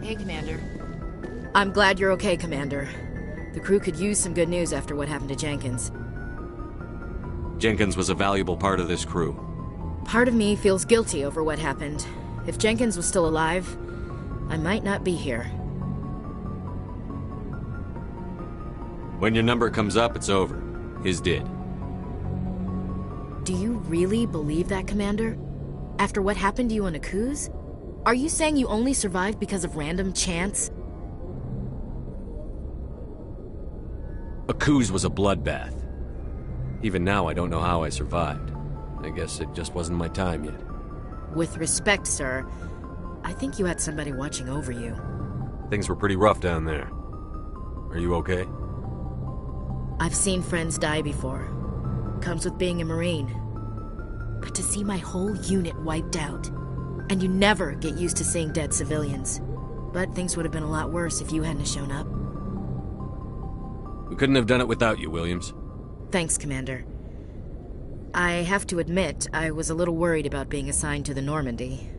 Hey, Commander. I'm glad you're okay, Commander. The crew could use some good news after what happened to Jenkins. Jenkins was a valuable part of this crew. Part of me feels guilty over what happened. If Jenkins was still alive, I might not be here. When your number comes up, it's over. His did. Do you really believe that, Commander? After what happened to you on Akuz? Are you saying you only survived because of random chance? Akuz was a bloodbath. Even now, I don't know how I survived. I guess it just wasn't my time yet. With respect, sir, I think you had somebody watching over you. Things were pretty rough down there. Are you okay? I've seen friends die before. Comes with being a Marine. But to see my whole unit wiped out, and you never get used to seeing dead civilians. But things would have been a lot worse if you hadn't shown up. We couldn't have done it without you, Williams. Thanks, Commander. I have to admit, I was a little worried about being assigned to the Normandy.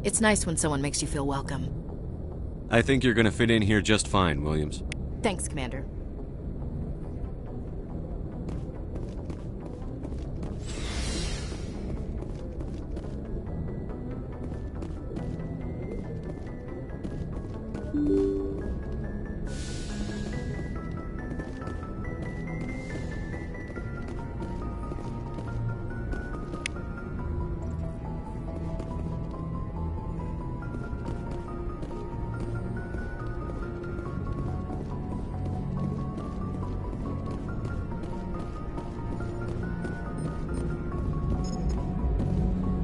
It's nice when someone makes you feel welcome. I think you're gonna fit in here just fine, Williams. Thanks, Commander.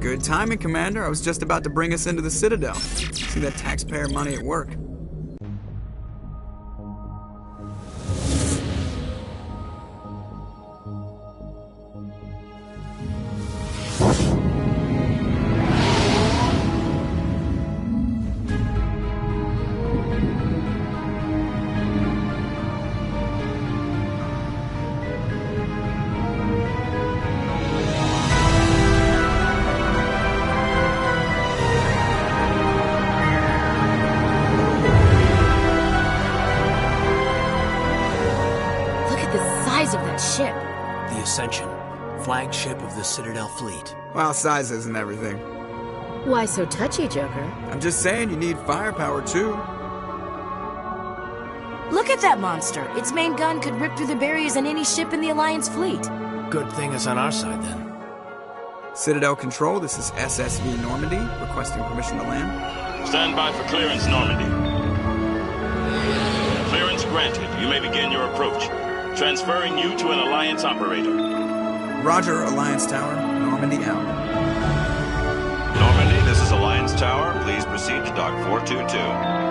Good timing, Commander. I was just about to bring us into the Citadel. See that taxpayer money at work. Flagship of the Citadel fleet. Well, size isn't everything. Why so touchy, Joker? I'm just saying you need firepower, too. Look at that monster. Its main gun could rip through the barriers in any ship in the Alliance fleet. Good thing it's on our side, then. Citadel Control, this is SSV Normandy, requesting permission to land. Stand by for clearance, Normandy. Clearance granted. You may begin your approach. Transferring you to an Alliance operator. Roger, Alliance Tower. Normandy out. Normandy, this is Alliance Tower. Please proceed to Dock 422.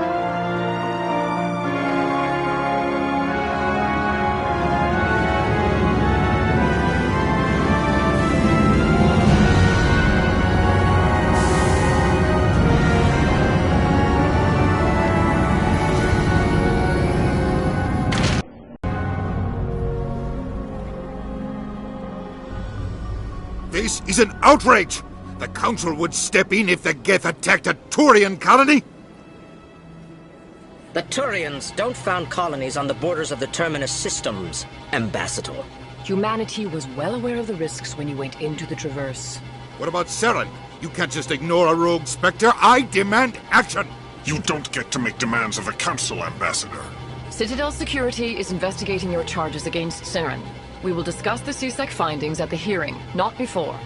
This is an outrage! The Council would step in if the Geth attacked a Turian colony! The Turians don't found colonies on the borders of the Terminus systems, Ambassador. Humanity was well aware of the risks when you went into the Traverse. What about Saren? You can't just ignore a rogue Spectre. I demand action! You don't get to make demands of the Council, Ambassador. Citadel Security is investigating your charges against Saren. We will discuss the CSEC findings at the hearing, not before.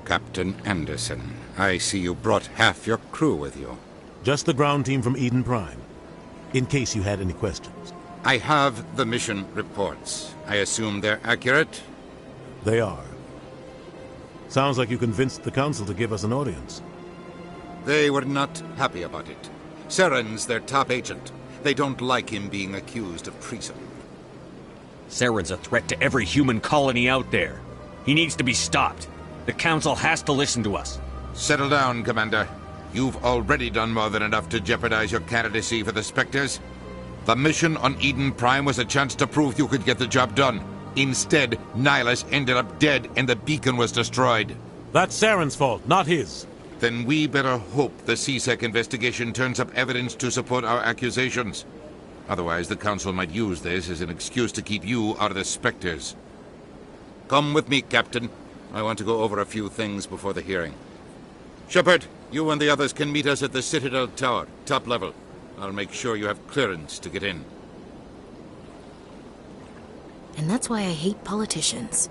Captain Anderson, I see you brought half your crew with you. Just the ground team from Eden Prime, in case you had any questions. I have the mission reports. I assume they're accurate? They are. Sounds like you convinced the Council to give us an audience. They were not happy about it. Saren's their top agent. They don't like him being accused of treason. Saren's a threat to every human colony out there. He needs to be stopped. The Council has to listen to us. Settle down, Commander. You've already done more than enough to jeopardize your candidacy for the Spectres. The mission on Eden Prime was a chance to prove you could get the job done. Instead, Nihilus ended up dead and the beacon was destroyed. That's Saren's fault, not his. Then we better hope the CSEC investigation turns up evidence to support our accusations. Otherwise, the Council might use this as an excuse to keep you out of the Spectres. Come with me, Captain. I want to go over a few things before the hearing. Shepard, you and the others can meet us at the Citadel Tower, top level. I'll make sure you have clearance to get in. And that's why I hate politicians.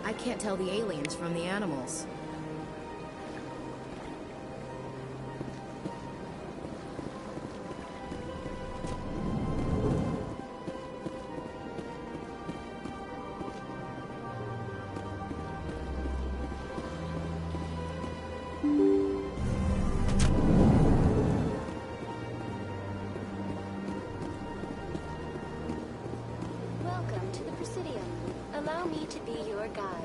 I can't tell the aliens from the animals. Welcome to the Presidium. Allow me to be your guide.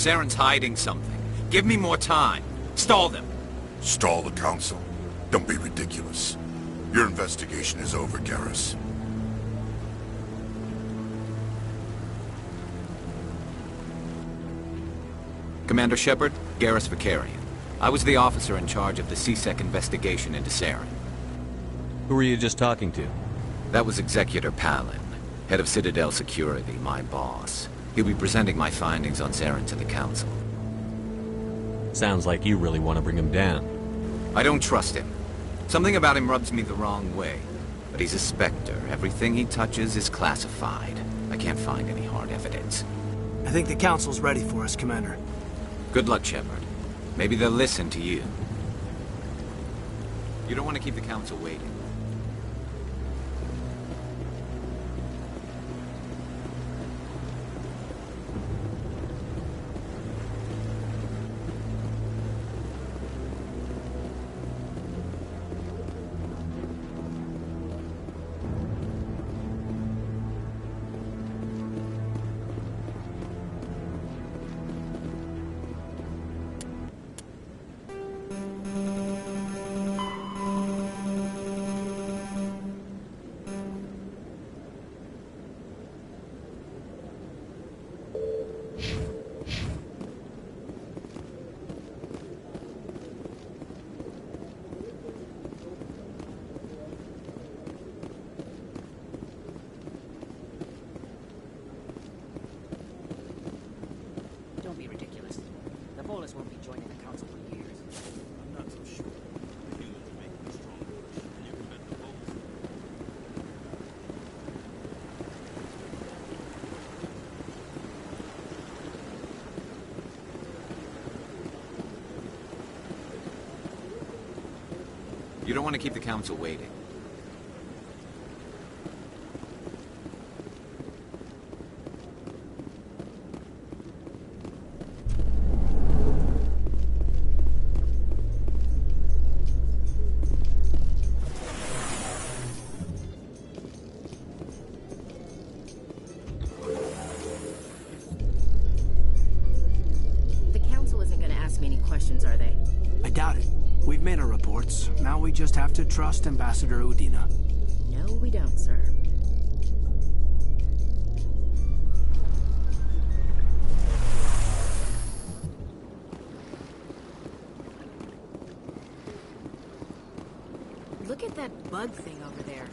Saren's hiding something. Give me more time. Stall them. Stall the Council? Don't be ridiculous. Your investigation is over, Garrus. Commander Shepard, Garrus Vicarian. I was the officer in charge of the CSEC investigation into Saren. Who were you just talking to? That was Executor Palin, head of Citadel Security, my boss. He'll be presenting my findings on Saren to the Council. Sounds like you really want to bring him down. I don't trust him. Something about him rubs me the wrong way. But he's a Spectre. Everything he touches is classified. I can't find any hard evidence. I think the Council's ready for us, Commander. Good luck, Shepard. Maybe they'll listen to you. You don't want to keep the Council waiting. Won't be joining the Council for years. I'm not so sure. You don't want to keep the Council waiting. Are they? I doubt it. We've made our reports. Now we just have to trust Ambassador Udina. No, we don't, sir. Look at that bug thing over there.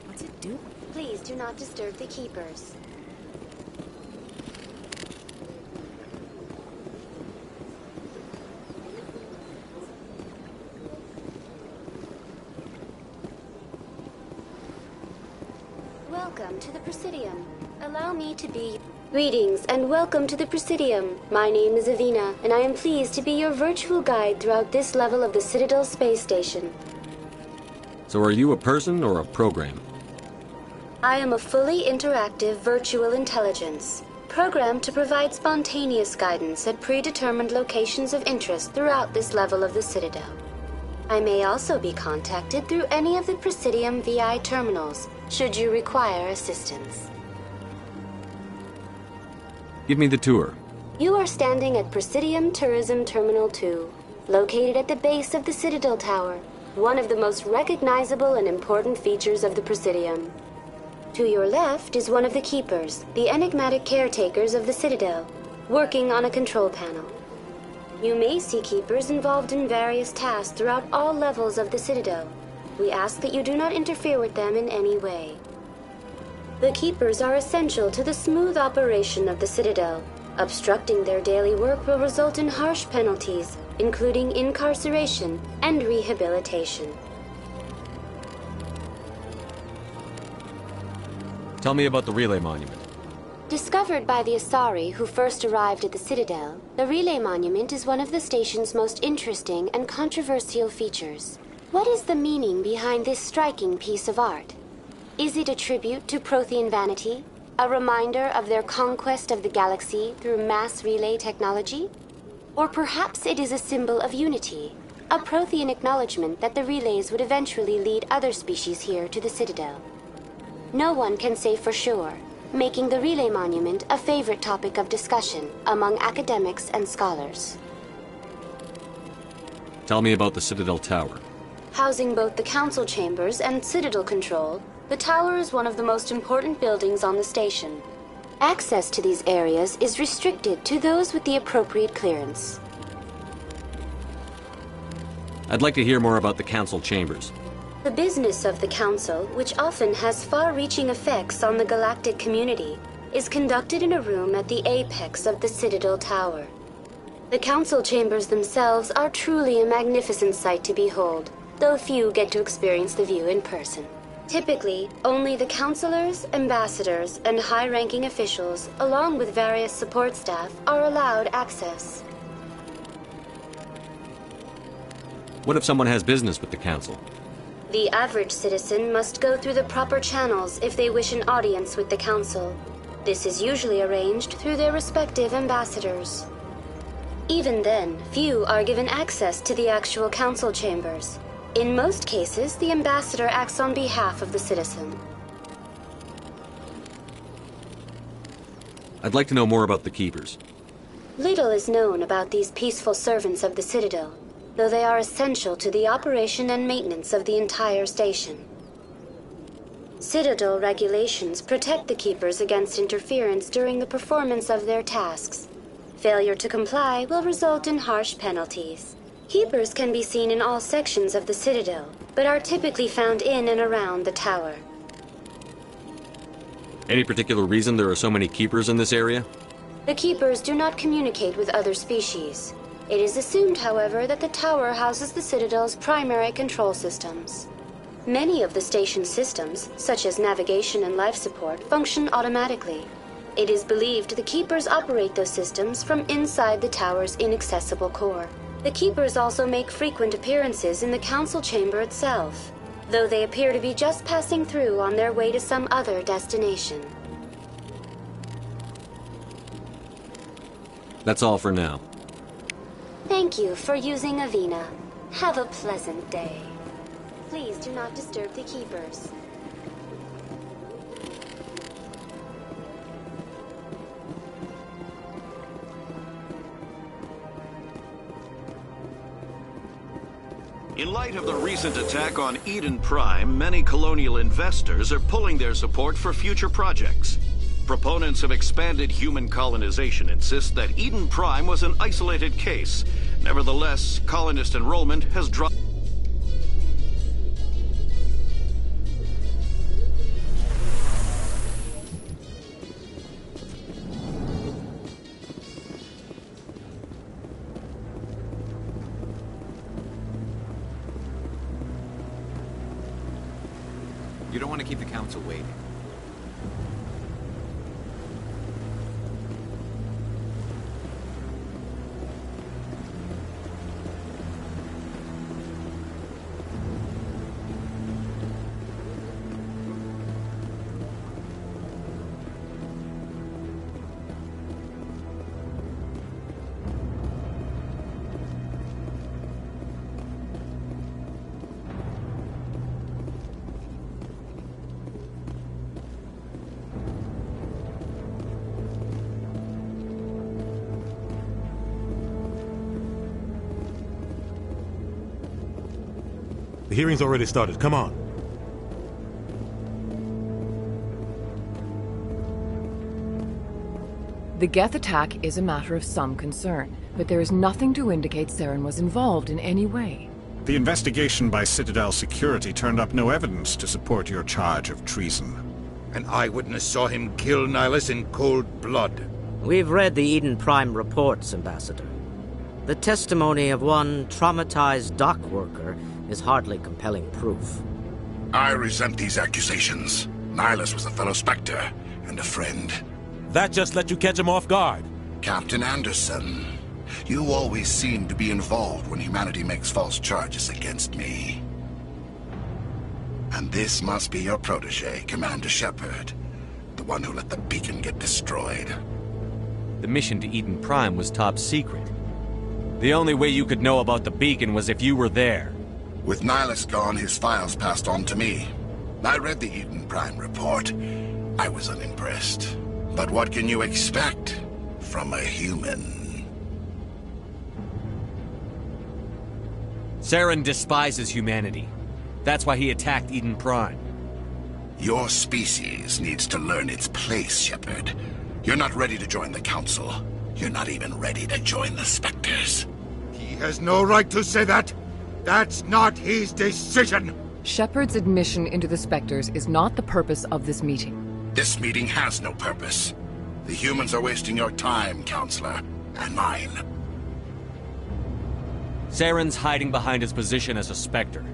What's it doing? Please do not disturb the Keepers. Welcome to the Presidium. Allow me to be... Greetings and welcome to the Presidium. My name is Avina, and I am pleased to be your virtual guide throughout this level of the Citadel space station. So are you a person or a program? I am a fully interactive virtual intelligence, programmed to provide spontaneous guidance at predetermined locations of interest throughout this level of the Citadel. I may also be contacted through any of the Presidium VI terminals, should you require assistance. Give me the tour. You are standing at Presidium Tourism Terminal 2, located at the base of the Citadel Tower, one of the most recognizable and important features of the Presidium. To your left is one of the Keepers, the enigmatic caretakers of the Citadel, working on a control panel. You may see Keepers involved in various tasks throughout all levels of the Citadel. We ask that you do not interfere with them in any way. The Keepers are essential to the smooth operation of the Citadel. Obstructing their daily work will result in harsh penalties, including incarceration and rehabilitation. Tell me about the relay monument. Discovered by the Asari who first arrived at the Citadel, the Relay Monument is one of the station's most interesting and controversial features. What is the meaning behind this striking piece of art? Is it a tribute to Prothean vanity? A reminder of their conquest of the galaxy through mass relay technology? Or perhaps it is a symbol of unity, a Prothean acknowledgement that the relays would eventually lead other species here to the Citadel. No one can say for sure, making the Relay Monument a favorite topic of discussion among academics and scholars. Tell me about the Citadel Tower. Housing both the Council Chambers and Citadel Control, the tower is one of the most important buildings on the station. Access to these areas is restricted to those with the appropriate clearance. I'd like to hear more about the Council Chambers. The business of the Council, which often has far-reaching effects on the galactic community, is conducted in a room at the apex of the Citadel Tower. The Council Chambers themselves are truly a magnificent sight to behold, though few get to experience the view in person. Typically, only the councilors, ambassadors, and high-ranking officials, along with various support staff, are allowed access. What if someone has business with the Council? The average citizen must go through the proper channels if they wish an audience with the Council. This is usually arranged through their respective ambassadors. Even then, few are given access to the actual Council chambers. In most cases, the ambassador acts on behalf of the citizen. I'd like to know more about the Keepers. Little is known about these peaceful servants of the Citadel, though they are essential to the operation and maintenance of the entire station. Citadel regulations protect the Keepers against interference during the performance of their tasks. Failure to comply will result in harsh penalties. Keepers can be seen in all sections of the Citadel, but are typically found in and around the tower. Any particular reason there are so many Keepers in this area? The Keepers do not communicate with other species. It is assumed, however, that the tower houses the Citadel's primary control systems. Many of the station's systems, such as navigation and life support, function automatically. It is believed the Keepers operate those systems from inside the tower's inaccessible core. The Keepers also make frequent appearances in the Council chamber itself, though they appear to be just passing through on their way to some other destination. That's all for now. Thank you for using Avina. Have a pleasant day. Please do not disturb the Keepers. In light of the recent attack on Eden Prime, many colonial investors are pulling their support for future projects. Proponents of expanded human colonization insist that Eden Prime was an isolated case. Nevertheless, colonist enrollment has dropped. You don't want to keep the council waiting. The hearing's already started. Come on. The Geth attack is a matter of some concern, but there is nothing to indicate Saren was involved in any way. The investigation by Citadel Security turned up no evidence to support your charge of treason. An eyewitness saw him kill Nihilus in cold blood. We've read the Eden Prime reports, Ambassador. The testimony of one traumatized dock worker is hardly compelling proof. I resent these accusations. Nihilus was a fellow Spectre and a friend. That just let you catch him off guard. Captain Anderson, you always seem to be involved when humanity makes false charges against me. And this must be your protege, Commander Shepard, the one who let the beacon get destroyed. The mission to Eden Prime was top secret. The only way you could know about the beacon was if you were there. With Nihilus gone, his files passed on to me. I read the Eden Prime report. I was unimpressed. But what can you expect from a human? Saren despises humanity. That's why he attacked Eden Prime. Your species needs to learn its place, Shepard. You're not ready to join the Council. You're not even ready to join the Spectres. He has no right to say that. That's not his decision. Shepard's admission into the Spectres is not the purpose of this meeting. This meeting has no purpose. The humans are wasting your time, Counselor, and mine. Saren's hiding behind his position as a Spectre.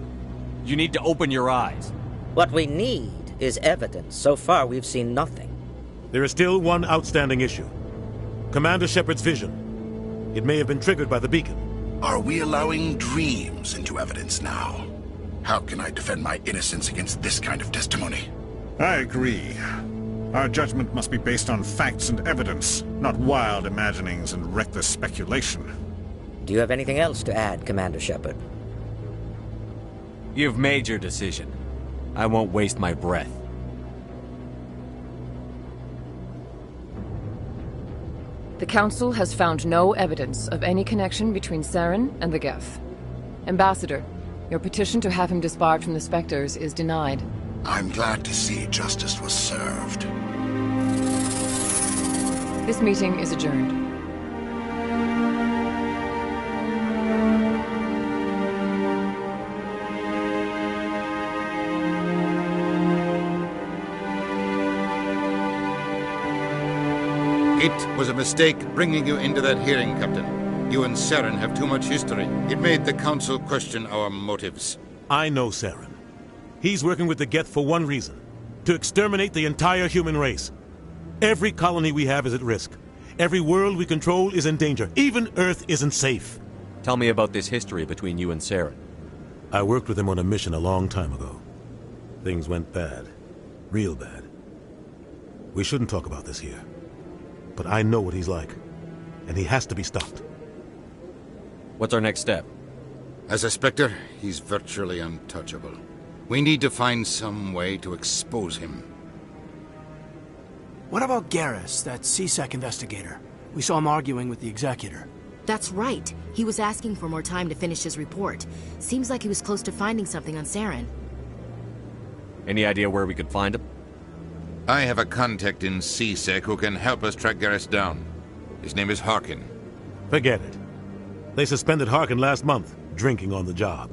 You need to open your eyes. What we need is evidence. So far, we've seen nothing. There is still one outstanding issue. Commander Shepard's vision. It may have been triggered by the beacon. Are we allowing dreams into evidence now? How can I defend my innocence against this kind of testimony? I agree. Our judgment must be based on facts and evidence, not wild imaginings and reckless speculation. Do you have anything else to add, Commander Shepard? You've made your decision. I won't waste my breath. The Council has found no evidence of any connection between Saren and the Geth. Ambassador, your petition to have him disbarred from the Spectres is denied. I'm glad to see justice was served. This meeting is adjourned. It was a mistake bringing you into that hearing, Captain. You and Saren have too much history. It made the Council question our motives. I know Saren. He's working with the Geth for one reason. To exterminate the entire human race. Every colony we have is at risk. Every world we control is in danger. Even Earth isn't safe. Tell me about this history between you and Saren. I worked with him on a mission a long time ago. Things went bad. Real bad. We shouldn't talk about this here. But I know what he's like. And he has to be stopped. What's our next step? As a Spectre, he's virtually untouchable. We need to find some way to expose him. What about Garrus, that CSEC investigator? We saw him arguing with the Executor. That's right. He was asking for more time to finish his report. Seems like he was close to finding something on Saren. Any idea where we could find him? I have a contact in CSEC who can help us track Garrus down. His name is Harkin. Forget it. They suspended Harkin last month, drinking on the job.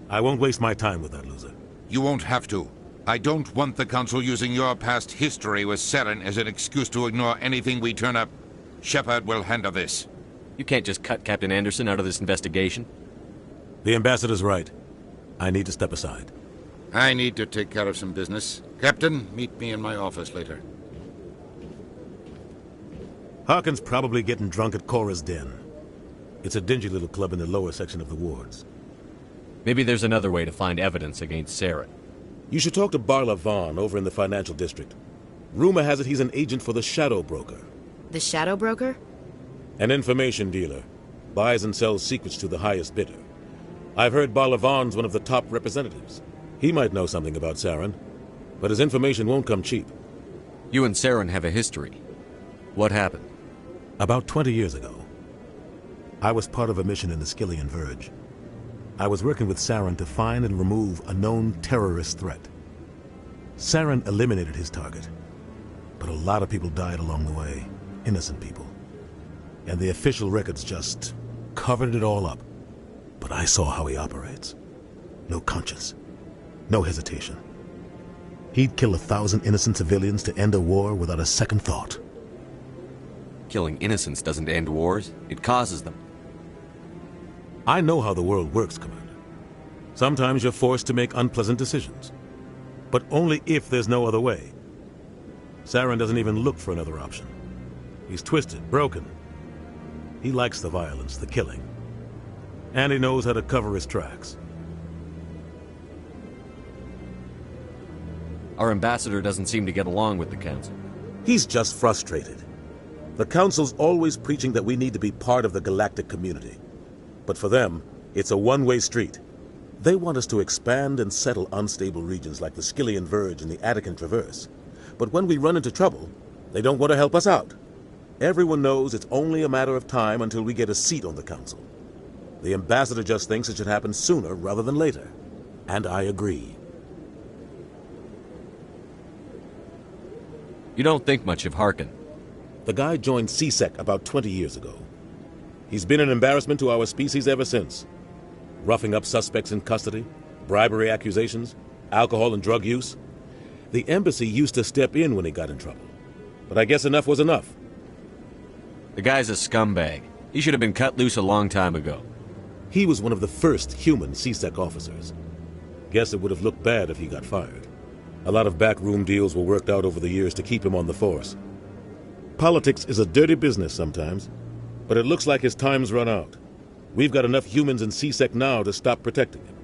I won't waste my time with that loser. You won't have to. I don't want the Council using your past history with Saren as an excuse to ignore anything we turn up. Shepard will handle this. You can't just cut Captain Anderson out of this investigation. The Ambassador's right. I need to step aside. I need to take care of some business. Captain, meet me in my office later. Harkin's probably getting drunk at Cora's Den. It's a dingy little club in the lower section of the wards. Maybe there's another way to find evidence against Saren. You should talk to Barla Vaughn over in the financial district. Rumor has it he's an agent for the Shadow Broker. The Shadow Broker? An information dealer. Buys and sells secrets to the highest bidder. I've heard Barla Vaughn's one of the top representatives. He might know something about Saren, but his information won't come cheap. You and Saren have a history. What happened? About 20 years ago, I was part of a mission in the Skillian Verge. I was working with Saren to find and remove a known terrorist threat. Saren eliminated his target, but a lot of people died along the way, innocent people. And the official records just covered it all up. But I saw how he operates. No conscience, no hesitation. He'd kill 1,000 innocent civilians to end a war without a second thought. Killing innocents doesn't end wars, it causes them. I know how the world works, Commander. Sometimes you're forced to make unpleasant decisions. But only if there's no other way. Saren doesn't even look for another option. He's twisted, broken. He likes the violence, the killing. And he knows how to cover his tracks. Our ambassador doesn't seem to get along with the Council. He's just frustrated. The Council's always preaching that we need to be part of the galactic community. But for them, it's a one-way street. They want us to expand and settle unstable regions like the Skillian Verge and the Attican Traverse. But when we run into trouble, they don't want to help us out. Everyone knows it's only a matter of time until we get a seat on the Council. The ambassador just thinks it should happen sooner rather than later. And I agree. You don't think much of Harkin. The guy joined CSEC about 20 years ago. He's been an embarrassment to our species ever since. Roughing up suspects in custody, bribery accusations, alcohol and drug use. The embassy used to step in when he got in trouble. But I guess enough was enough. The guy's a scumbag. He should have been cut loose a long time ago. He was one of the first human CSEC officers. Guess it would have looked bad if he got fired. A lot of backroom deals were worked out over the years to keep him on the force. Politics is a dirty business sometimes, but it looks like his time's run out. We've got enough humans in CSEC now to stop protecting him.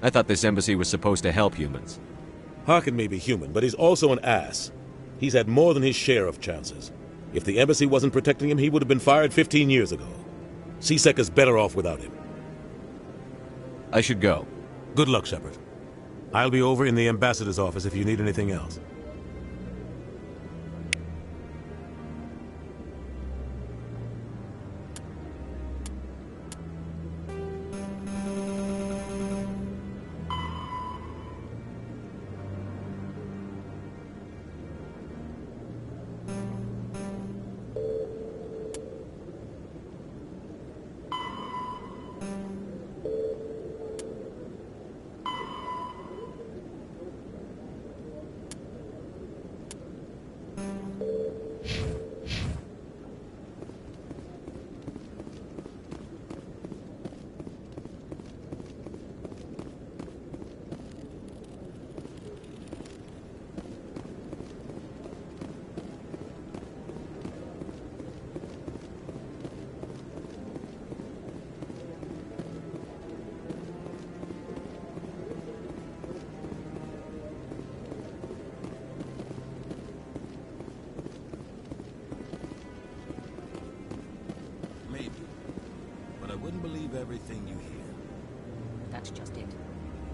I thought this embassy was supposed to help humans. Harkin may be human, but he's also an ass. He's had more than his share of chances. If the embassy wasn't protecting him, he would have been fired 15 years ago. CSEC is better off without him. I should go. Good luck, Shepard. I'll be over in the ambassador's office if you need anything else. Everything you hear. That's just it.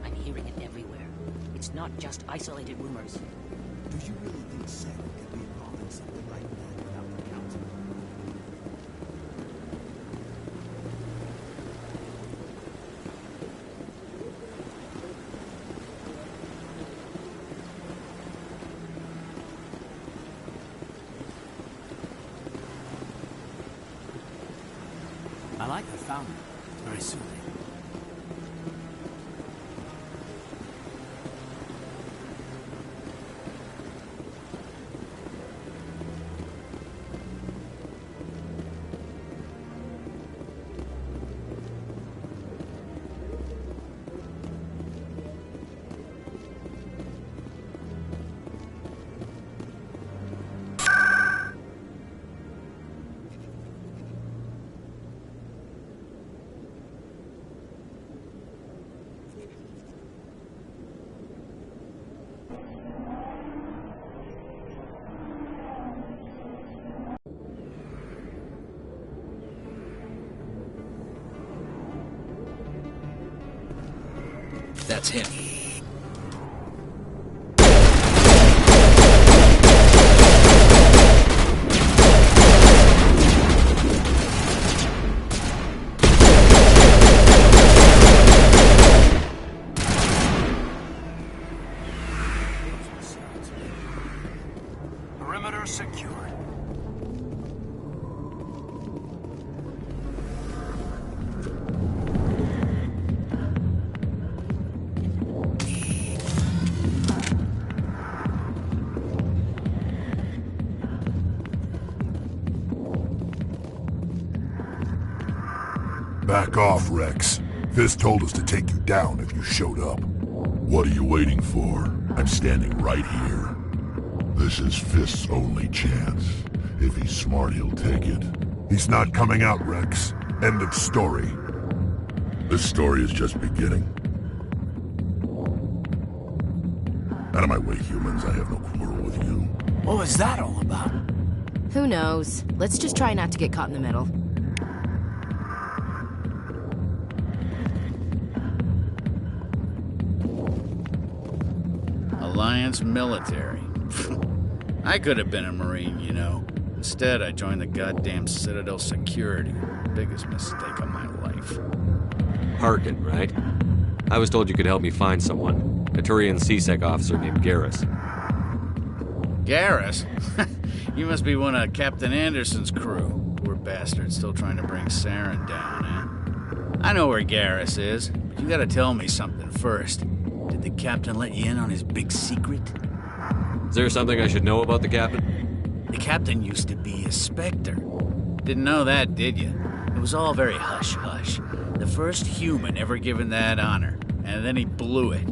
I'm hearing it everywhere. It's not just isolated rumors. Do you really think Saren could be involved in something like that without the Council? I like I found it. Very soothing. that's him. Perimeter secured. Back off, Rex. Fisk told us to take you down if you showed up. What are you waiting for? I'm standing right here. This is Fisk's only chance. If he's smart, he'll take it. He's not coming out, Rex. End of story. This story is just beginning. Out of my way, humans. I have no quarrel with you. What was that all about? Who knows? Let's just try not to get caught in the middle. Alliance military. I could have been a Marine, you know. Instead, I joined the goddamn Citadel security. Biggest mistake of my life. Harkin, right? I was told you could help me find someone. A Turian CSEC officer named Garrus. Garrus? You must be one of Captain Anderson's crew. Poor bastard, still trying to bring Saren down, eh? I know where Garrus is, but you gotta tell me something first. Did the captain let you in on his big secret? Is there something I should know about the captain? The captain used to be a Spectre. Didn't know that, did you? It was all very hush-hush. The first human ever given that honor, and then he blew it.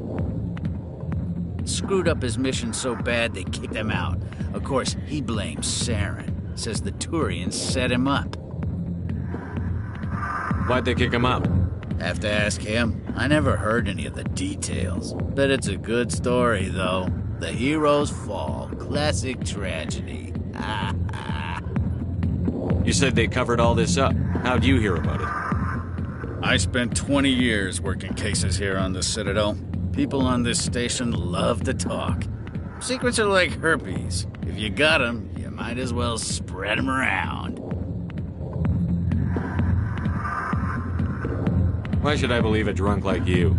Screwed up his mission so bad they kicked him out. Of course, he blames Saren. Says the Turians set him up. Why'd they kick him out? Have to ask him. I never heard any of the details. Bet it's a good story, though. The heroes fall. Classic tragedy. You said they covered all this up. How'd you hear about it? I spent 20 years working cases here on the Citadel. People on this station love to talk. Secrets are like herpes. If you got them, you might as well spread them around. Why should I believe a drunk like you?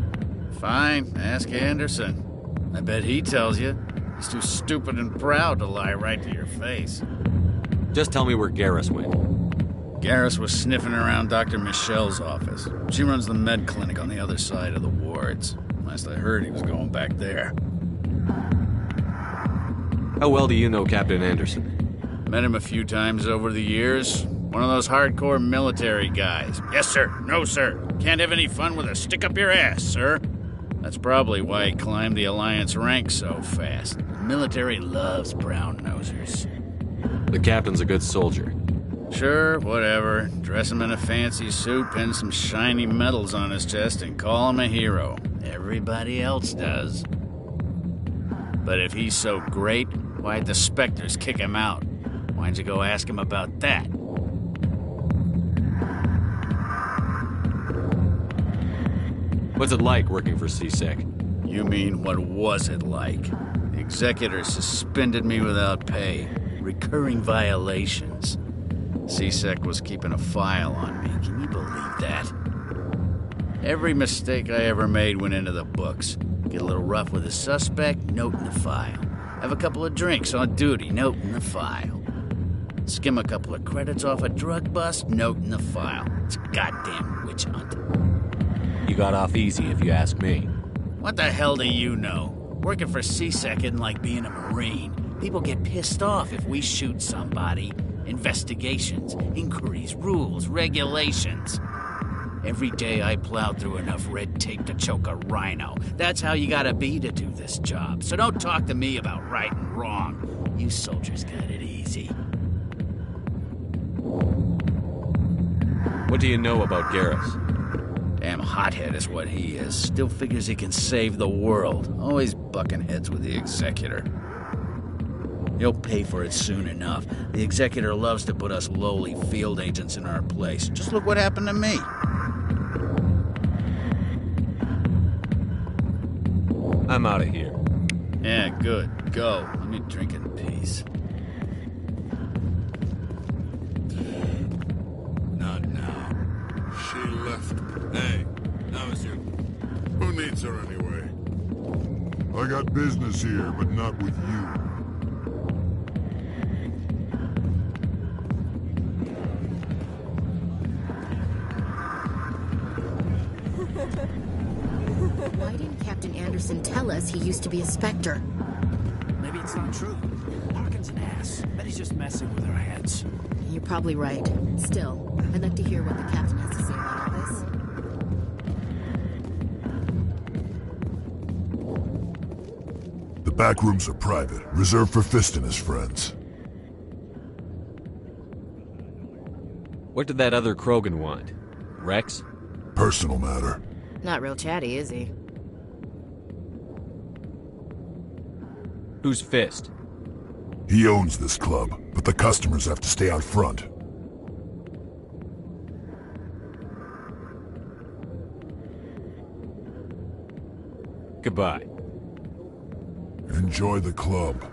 Fine, ask Anderson. I bet he tells you. He's too stupid and proud to lie right to your face. Just tell me where Garrus went. Garrus was sniffing around Dr. Michelle's office. She runs the med clinic on the other side of the wards. Last I heard, he was going back there. How well do you know Captain Anderson? Met him a few times over the years. One of those hardcore military guys. Yes, sir. No, sir. Can't have any fun with a stick up your ass, sir. That's probably why he climbed the Alliance ranks so fast. The military loves brown-nosers. The captain's a good soldier. Sure, whatever. Dress him in a fancy suit, pin some shiny medals on his chest, and call him a hero. Everybody else does. But if he's so great, why'd the Spectres kick him out? Why'd you go ask him about that? What's it like working for CSEC? You mean, what was it like? The executor suspended me without pay. Recurring violations. CSEC was keeping a file on me. Can you believe that? Every mistake I ever made went into the books. Get a little rough with a suspect, note in the file. Have a couple of drinks on duty, note in the file. Skim a couple of credits off a drug bust, note in the file. It's a goddamn witch hunt. You got off easy, if you ask me. What the hell do you know? Working for CSEC isn't like being a Marine. People get pissed off if we shoot somebody. Investigations, inquiries, rules, regulations. Every day I plowed through enough red tape to choke a rhino. That's how you gotta be to do this job. So don't talk to me about right and wrong. You soldiers got it easy. What do you know about Garrus? Damn hothead is what he is. Still figures he can save the world. Always bucking heads with the executor. He'll pay for it soon enough. The executor loves to put us lowly field agents in our place. Just look what happened to me. I'm out of here. Yeah, good. Go. Let me drink in peace. Not now. She left. Hey, that was you. Who needs her anyway? I got business here, but not with you. Why didn't Captain Anderson tell us he used to be a Spectre? Maybe it's not true. Harkin's an ass. Bet he's just messing with our heads. You're probably right. Still, I'd like to hear what the Captain has to say about all this. The back rooms are private, reserved for Fist and his friends. What did that other Krogan want? Rex? Personal matter. Not real chatty, is he? Who's Fist? He owns this club, but the customers have to stay out front. Goodbye. Enjoy the club.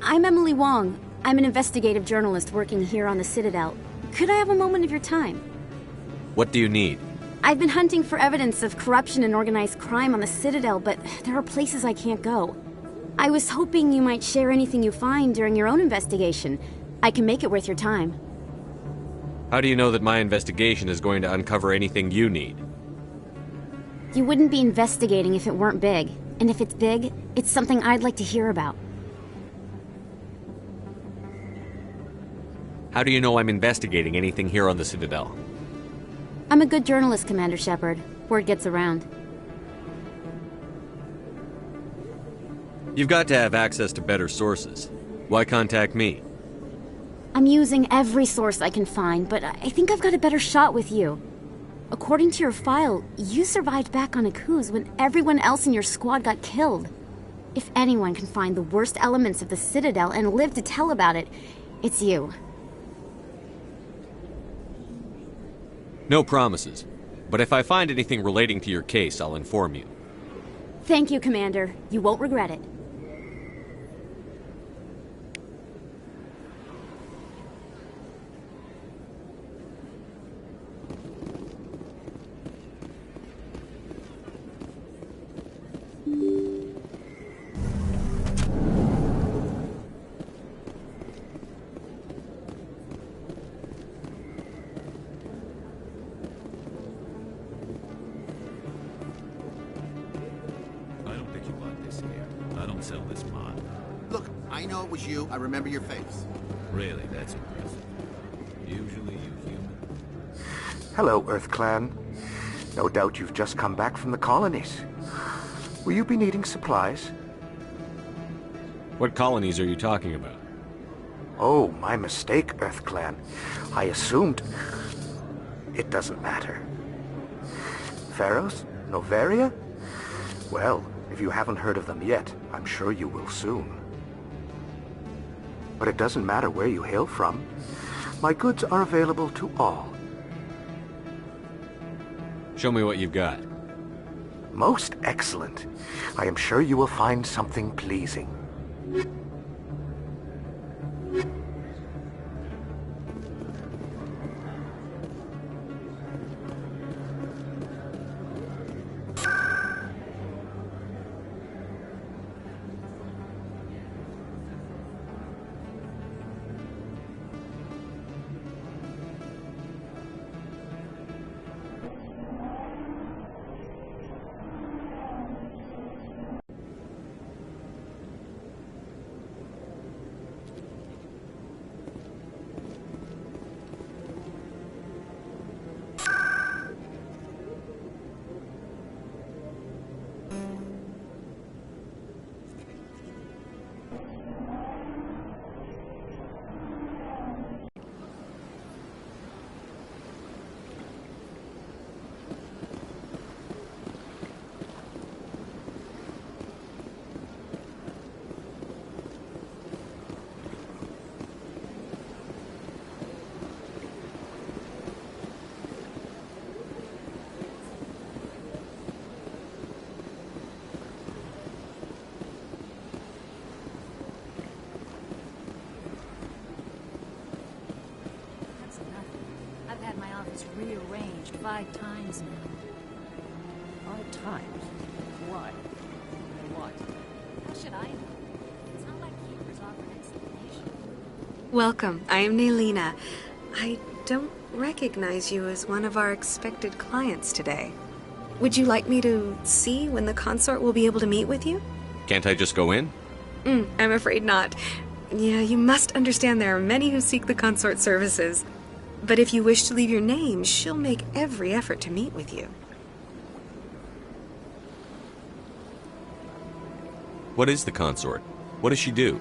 I'm Emily Wong. I'm an investigative journalist working here on the Citadel. Could I have a moment of your time? What do you need? I've been hunting for evidence of corruption and organized crime on the Citadel, but there are places I can't go. I was hoping you might share anything you find during your own investigation. I can make it worth your time. How do you know that my investigation is going to uncover anything you need? You wouldn't be investigating if it weren't big. And if it's big, it's something I'd like to hear about. How do you know I'm investigating anything here on the Citadel? I'm a good journalist, Commander Shepard. Word gets around. You've got to have access to better sources. Why contact me? I'm using every source I can find, but I think I've got a better shot with you. According to your file, you survived back on Akuz when everyone else in your squad got killed. If anyone can find the worst elements of the Citadel and live to tell about it, it's you. No promises. But if I find anything relating to your case, I'll inform you. Thank you, Commander. You won't regret it. I remember your face. Really, that's impressive. Usually you human. Hello, Earth Clan. No doubt you've just come back from the colonies. Will you be needing supplies? What colonies are you talking about? Oh, my mistake, EarthClan. I assumed... It doesn't matter. Pharos? Novaria? Well, if you haven't heard of them yet, I'm sure you will soon. But it doesn't matter where you hail from. My goods are available to all. Show me what you've got. Most excellent. I am sure you will find something pleasing. Rearranged 5 times now. 5 times? Why? And what? How should I know? It's not like Keeper's offered explanation. Welcome. I am Naylina. I don't recognize you as one of our expected clients today. Would you like me to see when the consort will be able to meet with you? Can't I just go in? I'm afraid not. Yeah, you must understand there are many who seek the consort services. But if you wish to leave your name, she'll make every effort to meet with you. What is the consort? What does she do?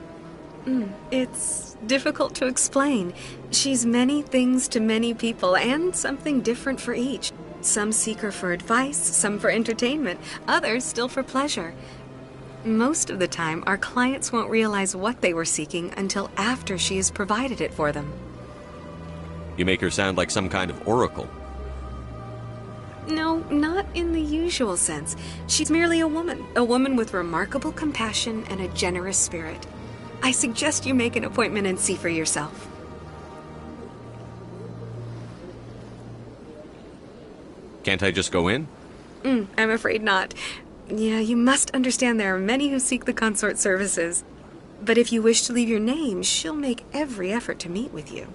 It's difficult to explain. She's many things to many people, and something different for each. Some seek her for advice, some for entertainment, others still for pleasure. Most of the time, our clients won't realize what they were seeking until after she has provided it for them. You make her sound like some kind of oracle. No, not in the usual sense. She's merely a woman with remarkable compassion and a generous spirit. I suggest you make an appointment and see for yourself. Can't I just go in? I'm afraid not. Yeah, you must understand there are many who seek the consort services. But if you wish to leave your name, she'll make every effort to meet with you.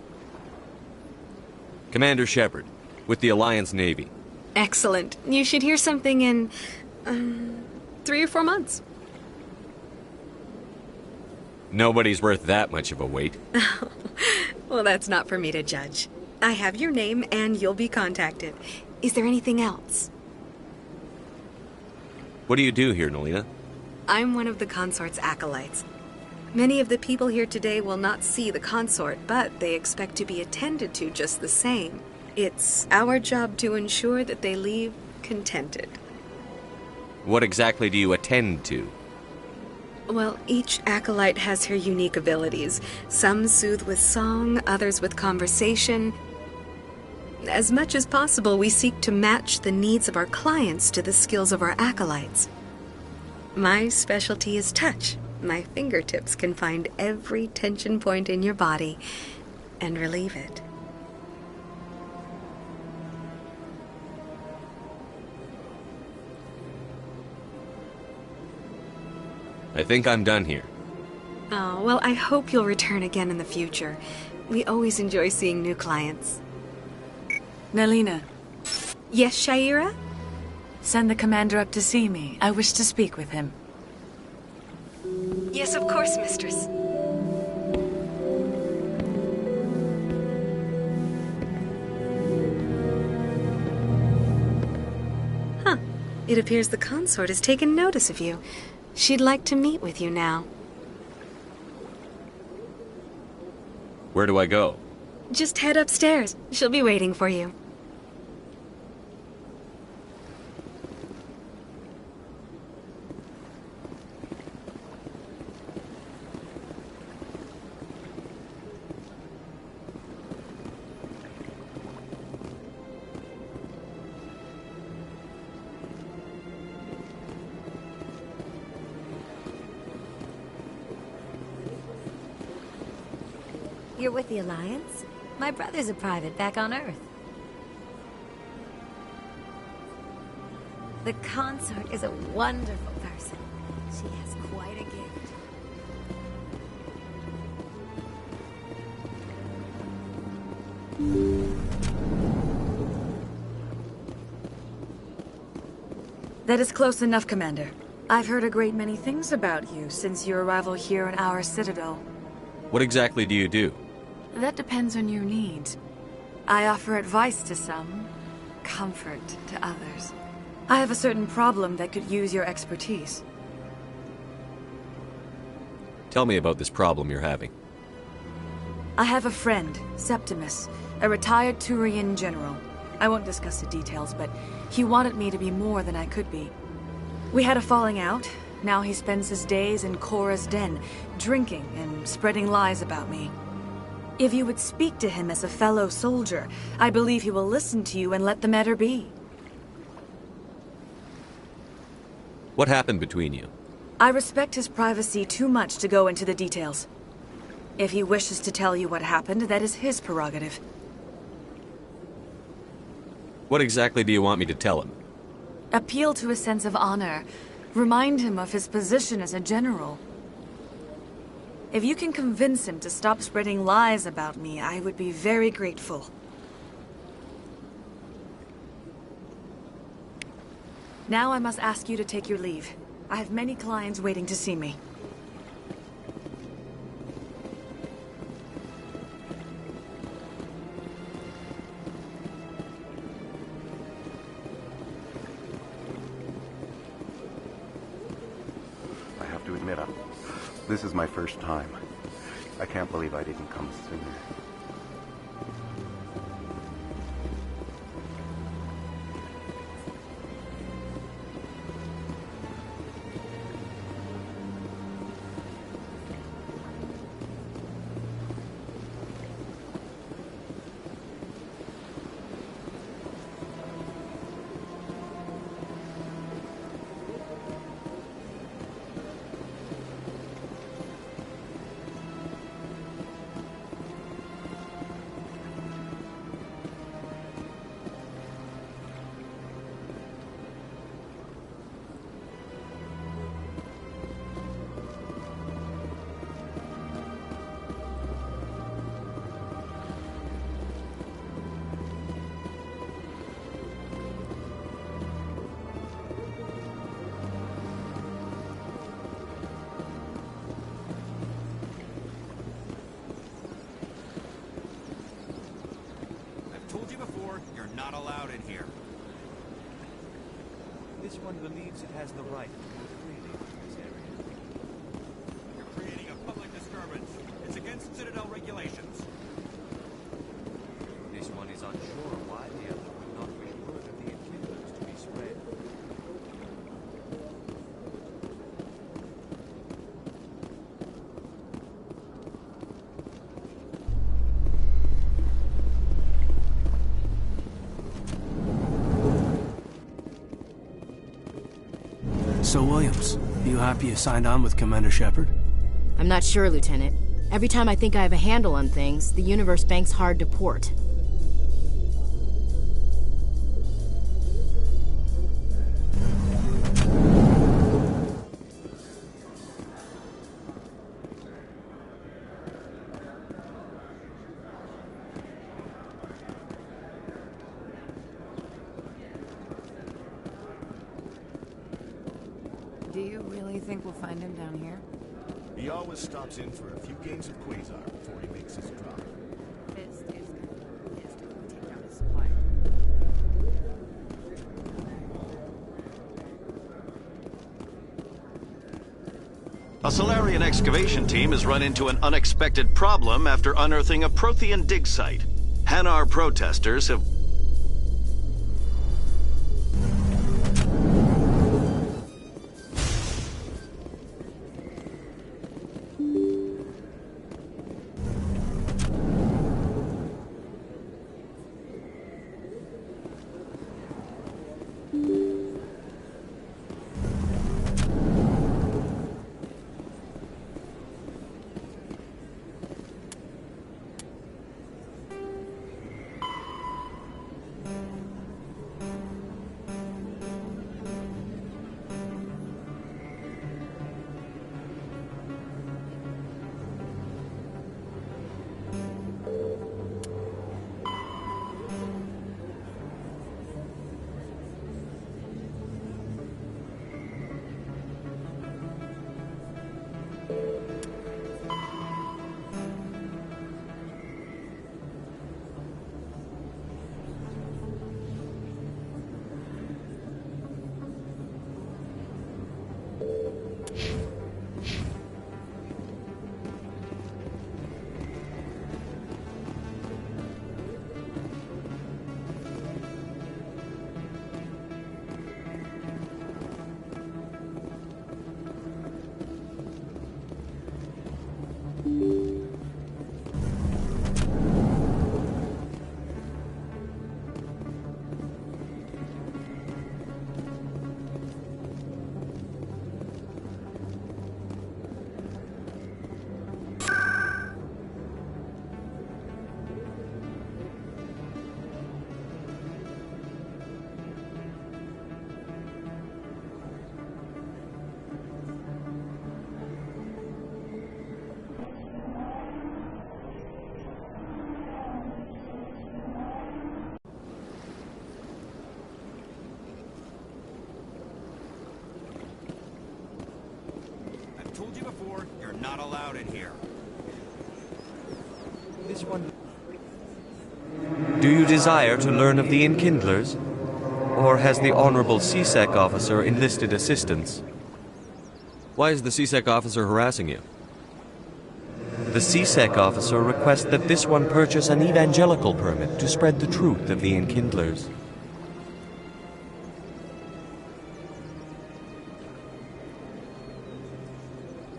Commander Shepard, with the Alliance Navy. Excellent. You should hear something in 3 or 4 months. Nobody's worth that much of a wait. Well, that's not for me to judge. I have your name and you'll be contacted. Is there anything else? What do you do here, Naylina? I'm one of the consort's acolytes. Many of the people here today will not see the consort, but they expect to be attended to just the same. It's our job to ensure that they leave contented. What exactly do you attend to? Well, each acolyte has her unique abilities. Some soothe with song, others with conversation. As much as possible, we seek to match the needs of our clients to the skills of our acolytes. My specialty is touch. My fingertips can find every tension point in your body and relieve it. I think I'm done here. Oh, well, I hope you'll return again in the future. We always enjoy seeing new clients. Naylina. Yes, Shaira? Send the commander up to see me. I wish to speak with him. Yes, of course, mistress. Huh. It appears the consort has taken notice of you. She'd like to meet with you now. Where do I go? Just head upstairs. She'll be waiting for you. You're with the Alliance? My brother's a private back on Earth. The consort is a wonderful person. She has quite a gift. That is close enough, Commander. I've heard a great many things about you since your arrival here in our citadel. What exactly do you do? That depends on your needs. I offer advice to some, comfort to others. I have a certain problem that could use your expertise. Tell me about this problem you're having. I have a friend, Septimus, a retired Turian general. I won't discuss the details, but he wanted me to be more than I could be. We had a falling out. Now he spends his days in Korra's den, drinking and spreading lies about me. If you would speak to him as a fellow soldier, I believe he will listen to you and let the matter be. What happened between you? I respect his privacy too much to go into the details. If he wishes to tell you what happened, that is his prerogative. What exactly do you want me to tell him? Appeal to a sense of honor. Remind him of his position as a general. If you can convince him to stop spreading lies about me, I would be very grateful. Now I must ask you to take your leave. I have many clients waiting to see me. I have to admit, this is my first time. I can't believe I didn't come sooner. Not allowed in here. This one believes it has the right to move freely in this area. You're creating a public disturbance. It's against Citadel regulations. This one is unsure why the other would not wish word of the enkindlers to be spread. So, Williams, you happy you signed on with Commander Shepard? I'm not sure, Lieutenant. Every time I think I have a handle on things, the universe banks hard to port. Do you really think we'll find him down here? He always stops in for a few games of Quasar before he makes his drop. A Solarian excavation team has run into an unexpected problem after unearthing a Prothean dig site. Hanar protesters have... Told you before, you're not allowed in here. This one... Do you desire to learn of the Enkindlers? Or has the Honorable CSEC officer enlisted assistance? Why is the CSEC officer harassing you? The CSEC officer requests that this one purchase an evangelical permit to spread the truth of the Enkindlers.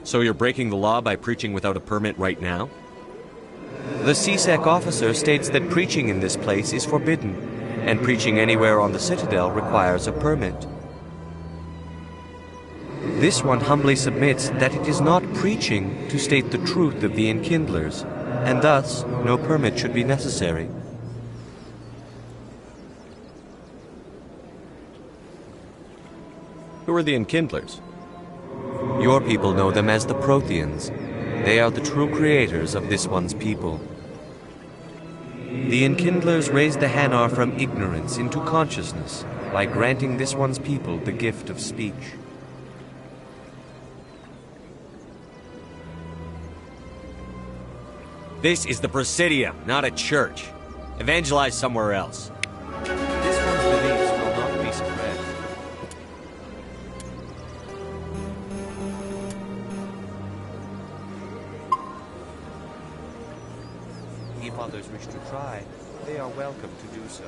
So you're breaking the law by preaching without a permit right now? The CSEC officer states that preaching in this place is forbidden, and preaching anywhere on the Citadel requires a permit. This one humbly submits that it is not preaching to state the truth of the Enkindlers, and thus no permit should be necessary. Who are the Enkindlers? Your people know them as the Protheans. They are the true creators of this one's people. The Enkindlers raised the Hanar from ignorance into consciousness by granting this one's people the gift of speech. This is the Presidium, not a church. Evangelize somewhere else. This one's beliefs will not be suppressed. If others wish to try, they are welcome to do so.